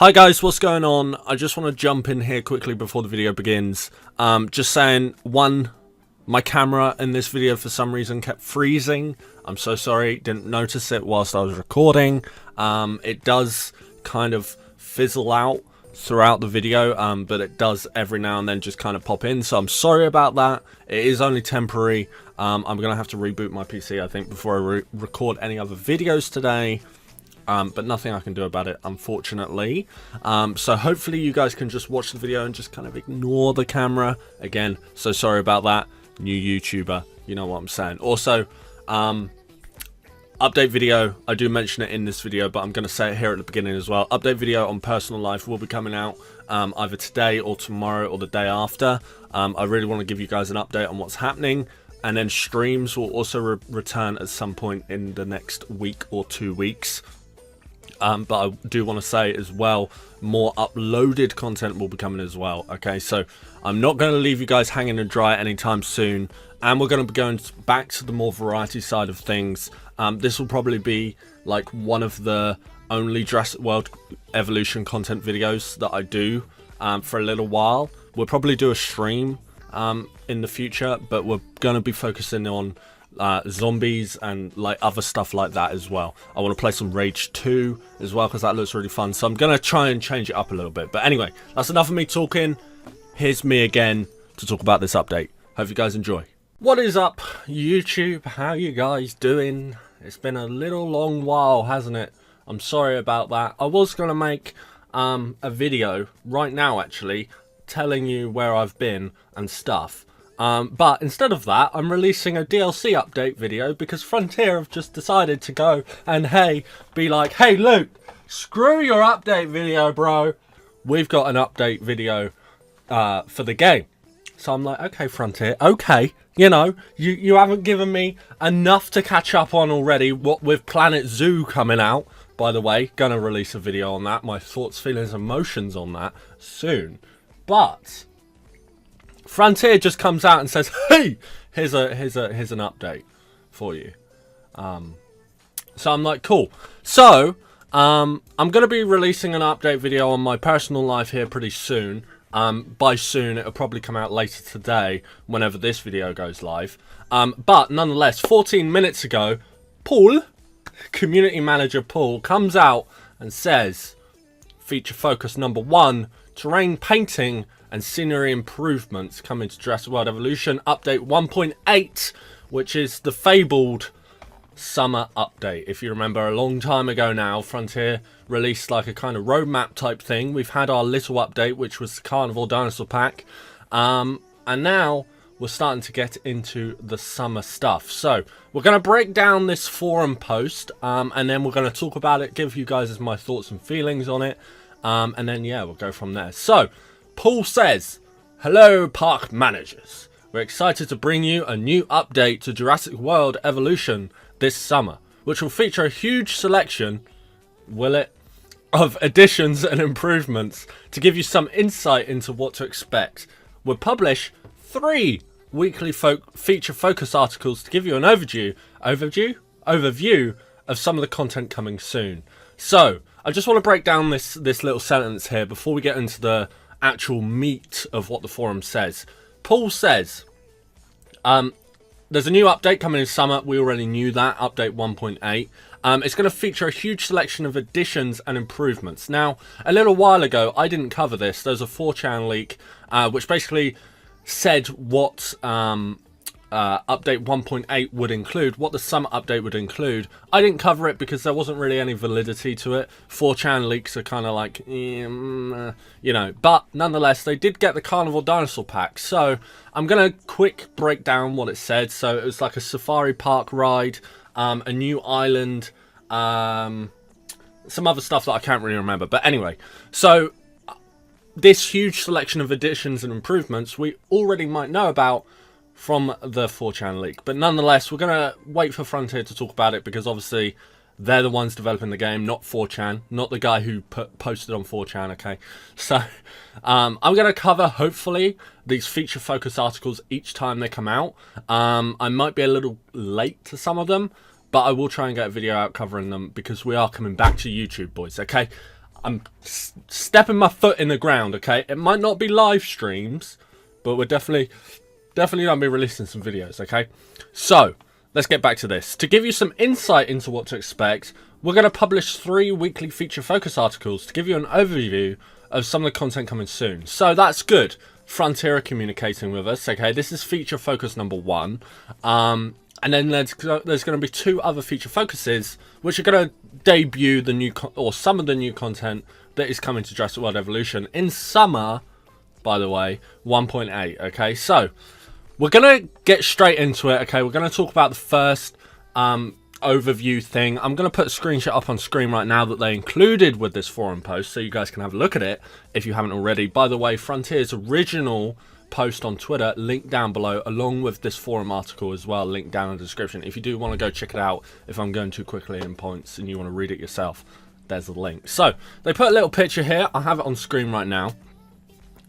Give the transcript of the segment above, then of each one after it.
Hi guys, what's going on? I just want to jump in here quickly before the video begins. Just saying, my camera in this video for some reason kept freezing. I'm so sorry, didn't notice it whilst I was recording. It does kind of fizzle out throughout the video, but it does every now and then just kind of pop in, so I'm sorry about that. It is only temporary. I'm gonna have to reboot my PC, I think, before I record any other videos today. But nothing I can do about it, unfortunately. So hopefully you guys can just watch the video and just kind of ignore the camera. Again, so sorry about that. New YouTuber, you know what I'm saying. Also, update video, I do mention it in this video, but I'm going to say it here at the beginning as well. Update video on personal life will be coming out either today or tomorrow or the day after. I really want to give you guys an update on what's happening. And then streams will also return at some point in the next week or 2 weeks. But I do want to say as well, more uploaded content will be coming as well. Okay, so I'm not going to leave you guys hanging and dry anytime soon, and we're going to be going back to the more variety side of things. This will probably be like one of the only Jurassic World Evolution content videos that I do for a little while. We'll probably do a stream in the future, but we're going to be focusing on zombies and like other stuff like that as well. I want to play some Rage 2 as well because that looks really fun, so I'm gonna try and change it up a little bit. But anyway, that's enough of me talking. Here's me again to talk about this update. Hope you guys enjoy. What is up, YouTube? How you guys doing? It's been a little long while, hasn't it? I'm sorry about that. I was gonna make a video right now actually telling you where I've been and stuff. But instead of that, I'm releasing a DLC update video because Frontier have just decided to go and be like, hey Luke, screw your update video, bro. We've got an update video for the game. So I'm like, okay, Frontier, okay. You know, you haven't given me enough to catch up on already. What with Planet Zoo coming out, by the way, gonna release a video on that. My thoughts, feelings, emotions on that soon. But Frontier just comes out and says, hey, here's an update for you. So I'm like, cool. So I'm going to be releasing an update video on my personal life here pretty soon. By soon, it'll probably come out later today, whenever this video goes live. But nonetheless, 14 minutes ago, Paul, community manager Paul, comes out and says, feature focus number 1, terrain painting and scenery improvements coming to Jurassic World Evolution update 1.8, which is the fabled summer update. If you remember, a long time ago now, Frontier released like a kind of roadmap type thing. We've had our little update, which was the Carnival Dinosaur Pack, and now we're starting to get into the summer stuff. So we're going to break down this forum post, and then we're going to talk about it, give you guys my thoughts and feelings on it, and then yeah, we'll go from there. So Paul says, hello park managers, we're excited to bring you a new update to Jurassic World Evolution this summer, which will feature a huge selection, will it, of additions and improvements to give you some insight into what to expect. We'll publish 3 weekly feature focus articles to give you an overview of some of the content coming soon. So I just want to break down this little sentence here before we get into the actual meat of what the forum says. Paul says, there's a new update coming in summer. We already knew that, update 1.8. It's going to feature a huge selection of additions and improvements. Now, a little while ago, I didn't cover this. There's a 4chan leak, which basically said what update 1.8 would include, what the summer update would include. I didn't cover it because there wasn't really any validity to it. 4chan leaks are kind of like, you know, but nonetheless, they did get the Carnival Dinosaur Pack. So I'm going to quick break down what it said. So it was like a safari park ride, a new island, some other stuff that I can't really remember. But anyway, so this huge selection of additions and improvements we already might know about from the 4chan leak, but nonetheless we're gonna wait for Frontier to talk about it because obviously they're the ones developing the game, not 4chan, not the guy who posted on 4chan. Okay, so I'm gonna cover hopefully these feature focus articles each time they come out. I might be a little late to some of them, but I will try and get a video out covering them because we are coming back to YouTube, boys. Okay, I'm stepping my foot in the ground, okay? It might not be live streams, but we're definitely going to be releasing some videos, okay? So, let's get back to this. To give you some insight into what to expect, we're going to publish 3 weekly feature focus articles to give you an overview of some of the content coming soon. So, that's good. Frontier are communicating with us, okay? This is feature focus number 1. And then there's going to be 2 other feature focuses, which are going to debut the new or some of the new content that is coming to Jurassic World Evolution in summer, by the way, 1.8. Okay, so we're going to get straight into it. Okay, we're going to talk about the first overview thing. I'm going to put a screenshot up on screen right now that they included with this forum post, so you guys can have a look at it if you haven't already. By the way, Frontier's original post on Twitter, link down below, along with this forum article as well, link down in the description. If you do want to go check it out, if I'm going too quickly in points and you want to read it yourself, there's the link. So they put a little picture here. I have it on screen right now.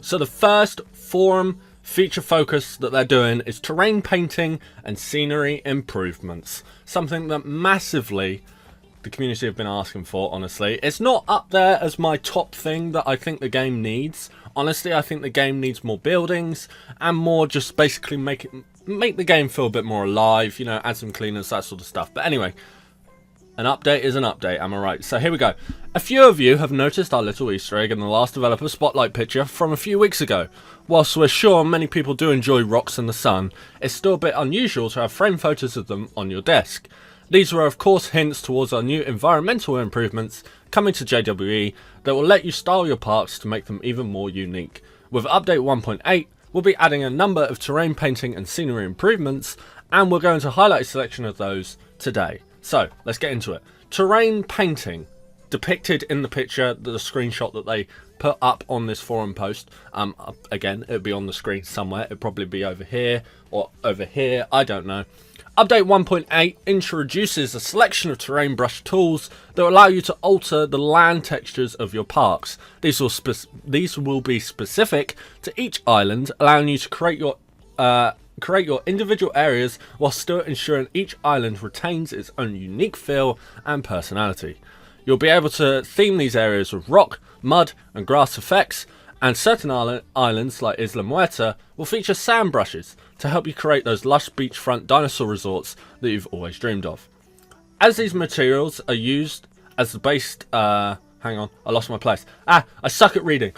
So the first forum feature focus that they're doing is terrain painting and scenery improvements, something that massively the community have been asking for. Honestly, it's not up there as my top thing that I think the game needs. Honestly, I think the game needs more buildings and more just basically make the game feel a bit more alive, you know, add some cleaners, that sort of stuff. But anyway, an update is an update, am I right? So here we go. A few of you have noticed our little Easter egg in the last developer spotlight picture from a few weeks ago. Whilst we're sure many people do enjoy rocks in the sun, it's still a bit unusual to have frame photos of them on your desk. These were of course hints towards our new environmental improvements coming to JWE that will let you style your parks to make them even more unique. With update 1.8, we'll be adding a number of terrain painting and scenery improvements, and we're going to highlight a selection of those today. So, let's get into it. Terrain painting, depicted in the picture, the screenshot that they put up on this forum post. Again, it'll be on the screen somewhere. It'll probably be over here or over here, I don't know. Update 1.8 introduces a selection of terrain brush tools that will allow you to alter the land textures of your parks. These will be specific to each island, allowing you to create your individual areas while still ensuring each island retains its own unique feel and personality. You'll be able to theme these areas with rock, mud and grass effects, and certain islands like Isla Muerta will feature sand brushes to help you create those lush beachfront dinosaur resorts that you've always dreamed of. As these materials are used as the base... hang on, I lost my place. I suck at reading.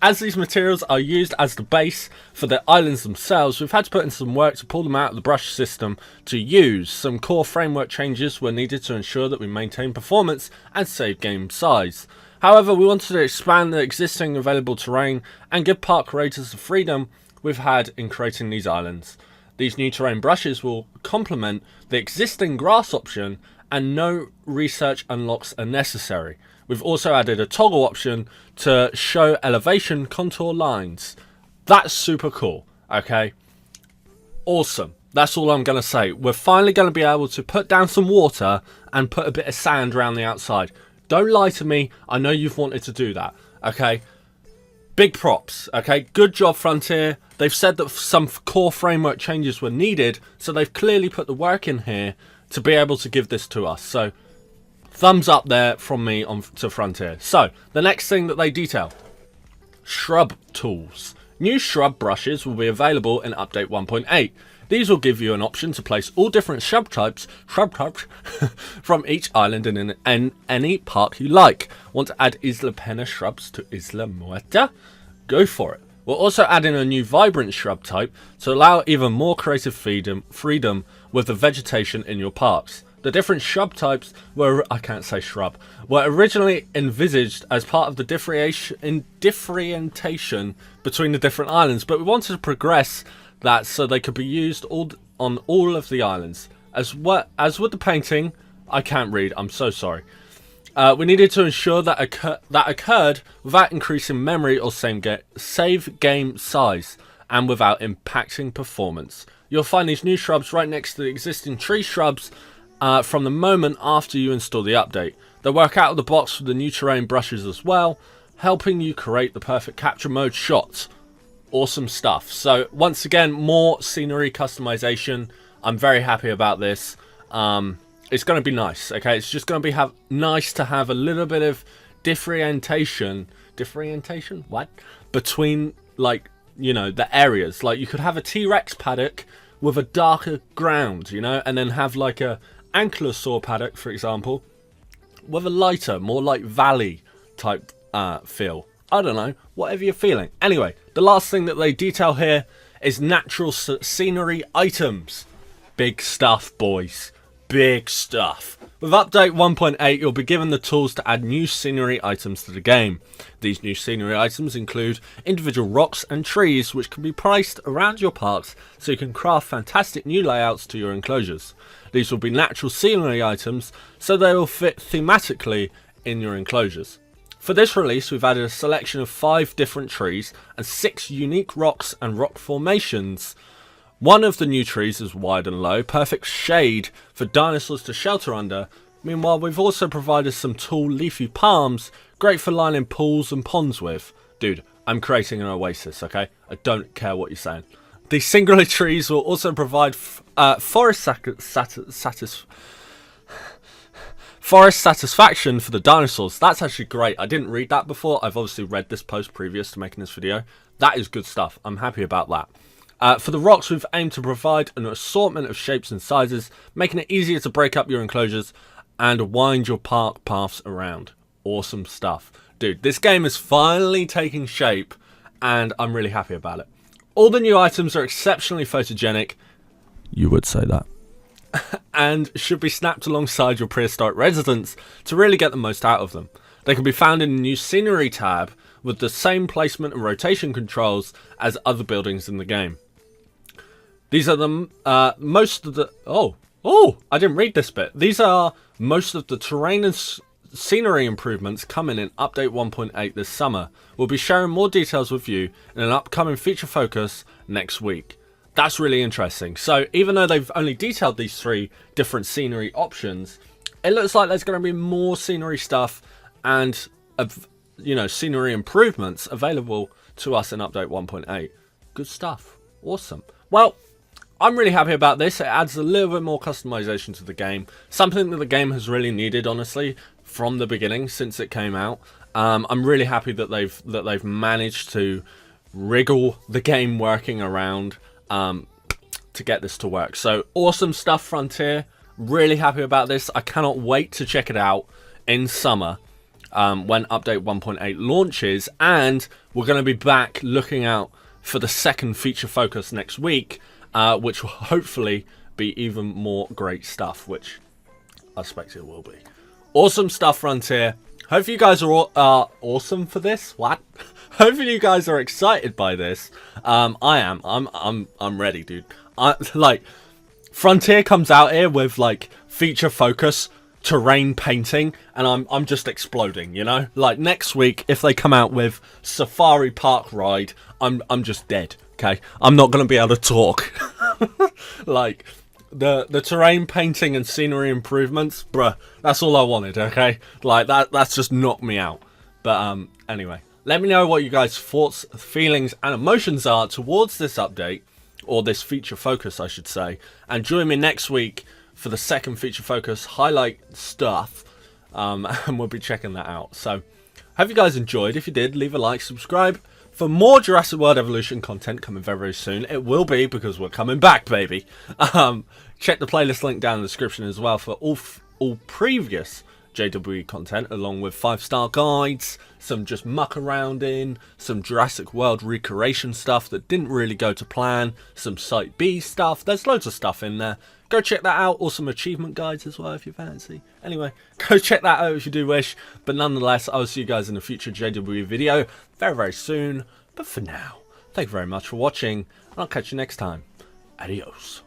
As these materials are used as the base for the islands themselves, we've had to put in some work to pull them out of the brush system to use. Some core framework changes were needed to ensure that we maintain performance and save game size. However, we wanted to expand the existing available terrain and give park creators the freedom we've had in creating these islands. These new terrain brushes will complement the existing grass option, and no research unlocks are necessary. We've also added a toggle option to show elevation contour lines. That's super cool, okay? Awesome. That's all I'm going to say. We're finally going to be able to put down some water and put a bit of sand around the outside. Don't lie to me. I know you've wanted to do that, okay? Big props, okay? Good job, Frontier. They've said that some core framework changes were needed, so they've clearly put the work in here to be able to give this to us. So, thumbs up there from me to Frontier. So, the next thing that they detail. Shrub tools. New shrub brushes will be available in update 1.8. These will give you an option to place all different shrub types from each island in any park you like. Want to add Isla Pena shrubs to Isla Muerta? Go for it. We'll also add in a new vibrant shrub type to allow even more creative freedom with the vegetation in your parks. The different shrub types were originally envisaged as part of the differentiation between the different islands, but we wanted to progress that so they could be used on all of the islands. As with the painting, I can't read, I'm so sorry. We needed to ensure that occurred without increasing memory or save game size, and without impacting performance. You'll find these new shrubs right next to the existing tree shrubs from the moment after you install the update. They work out of the box with the new terrain brushes as well, helping you create the perfect capture mode shots. Awesome stuff. So once again, more scenery customization. I'm very happy about this. It's going to be nice, okay? It's just going to be nice to have a little bit of differentiation, what? Between, like, you know, the areas. Like, you could have a T-Rex paddock with a darker ground, you know, and then have like a ankylosaur paddock, for example, with a lighter, more like valley type feel. I don't know, whatever you're feeling. Anyway, the last thing that they detail here is natural scenery items. Big stuff, boys. Big stuff. With update 1.8, you'll be given the tools to add new scenery items to the game. These new scenery items include individual rocks and trees, which can be placed around your parks so you can craft fantastic new layouts to your enclosures. These will be natural scenery items, so they will fit thematically in your enclosures. For this release, we've added a selection of 5 different trees and 6 unique rocks and rock formations. One of the new trees is wide and low, perfect shade for dinosaurs to shelter under. Meanwhile, we've also provided some tall leafy palms, great for lining pools and ponds with. Dude, I'm creating an oasis, okay? I don't care what you're saying. These singular trees will also provide forest satisfaction for the dinosaurs. That's actually great. I didn't read that before. I've obviously read this post previous to making this video. That is good stuff. I'm happy about that. For the rocks, we've aimed to provide an assortment of shapes and sizes, making it easier to break up your enclosures and wind your park paths around. Awesome stuff. Dude, this game is finally taking shape, and I'm really happy about it. All the new items are exceptionally photogenic. You would say that. And should be snapped alongside your prehistoric residents to really get the most out of them. They can be found in the new scenery tab with the same placement and rotation controls as other buildings in the game. These are the most of the... Oh, I didn't read this bit. These are most of the terrain and scenery improvements coming in update 1.8 this summer. We'll be sharing more details with you in an upcoming feature focus next week. That's really interesting. So even though they've only detailed these 3 different scenery options, it looks like there's going to be more scenery stuff and, you know, scenery improvements available to us in update 1.8. Good stuff. Awesome. Well, I'm really happy about this. It adds a little bit more customization to the game. Something that the game has really needed, honestly, from the beginning since it came out. I'm really happy that they've managed to wriggle the game working around to get this to work. So awesome stuff, Frontier. Really happy about this. I cannot wait to check it out in summer when update 1.8 launches, and we're going to be back looking out for the second feature focus next week, which will hopefully be even more great stuff, which I expect it will be. Awesome stuff, Frontier. Hope you guys are all, awesome for this. What? Hopefully you guys are excited by this. I am. I'm ready, dude. Like, Frontier comes out here with like feature focus, terrain painting, and I'm just exploding, you know? Like next week, if they come out with Safari Park Ride, I'm just dead. Okay, I'm not gonna be able to talk. Like the terrain painting and scenery improvements, bruh, that's all I wanted. Okay, like that's just knocked me out. But anyway, let me know what you guys' thoughts, feelings, and emotions are towards this update, or this feature focus, I should say. And join me next week for the second feature focus highlight stuff, and we'll be checking that out. So, hope you guys enjoyed. If you did, leave a like, subscribe for more Jurassic World Evolution content coming very, very soon. It will be, because we're coming back, baby. Check the playlist link down in the description as well for all previous JWE content, along with 5-star guides, some just muck around in, some Jurassic World recreation stuff that didn't really go to plan, some Site B stuff. There's loads of stuff in there. Go check that out, or some achievement guides as well if you fancy. Anyway, go check that out if you do wish. But nonetheless, I'll see you guys in a future JWE video very, very soon. But for now, thank you very much for watching, and I'll catch you next time. Adios.